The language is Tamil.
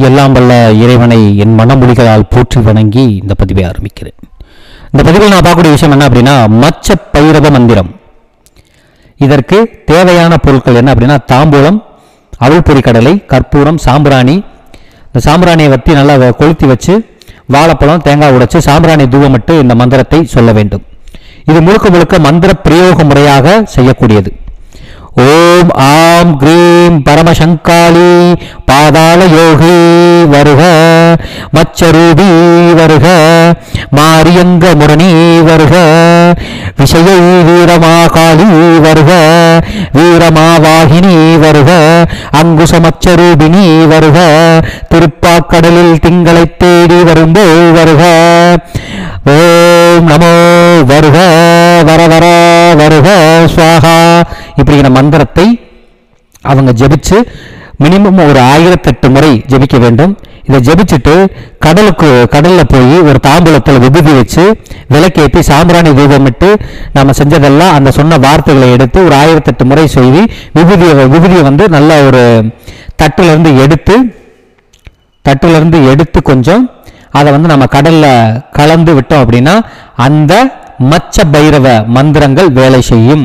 எல்லாம் வல்ல இறைவனை என் மனமொழிகளால் போற்றி வணங்கி இந்த பதிவை ஆரம்பிக்கிறேன். இந்த பதிவில் நான் பார்க்கக்கூடிய விஷயம் என்ன அப்படின்னா, மச்ச பைரவ மந்திரம். இதற்கு தேவையான பொருட்கள் என்ன அப்படின்னா, தாம்பூலம், அவல் பொரி கடலை, கற்பூரம், சாம்பிராணி. இந்த சாம்பிராணியை வற்றி நல்லா கொளுத்தி வச்சு வாழைப்பழம், தேங்காய் உடைச்சு சாம்பிராணி தூவமிட்டு இந்த மந்திரத்தை சொல்ல வேண்டும். இது முழுக்க முழுக்க மந்திர பிரயோக முறையாக செய்யக்கூடியது. ஓம் ஆம் கிரீம் பரமசங்காளி பாதாள யோகி வருக, மச்சரூபி வருக, மாரியங்க முரணி வருக, விஷய வீரமாகாளி வருக, வீரமாவாகினி வருக, அங்குசமச்சரூபிணி வருக, திருப்பாக்கடலில் திங்களை தேடி வரும்போது வருக. ஓம் நமோ வருக, வர வர வருக ஸ்வாகா. இப்படிங்கிற மந்திரத்தை அவங்க ஜெபிச்சு மினிமம் ஒரு 1008 முறை ஜெபிக்க வேண்டும். இதை ஜெபிச்சுட்டு கடல்ல போய் ஒரு தாம்பூலத்தில் விபூதி வச்சு விளக்கேற்றி சாம்பிராணி தூபமிட்டு நம்ம செஞ்சதெல்லாம் அந்த சொன்ன வார்த்தைகளை எடுத்து ஒரு 1008 முறை சொல்லி விபூதியை வந்து நல்ல ஒரு தட்டிலிருந்து எடுத்து கொஞ்சம் அதை வந்து நம்ம கடல்ல கலந்து விட்டோம் அப்படின்னா அந்த மச்ச பைரவ மந்திரங்கள் வேலை செய்யும்.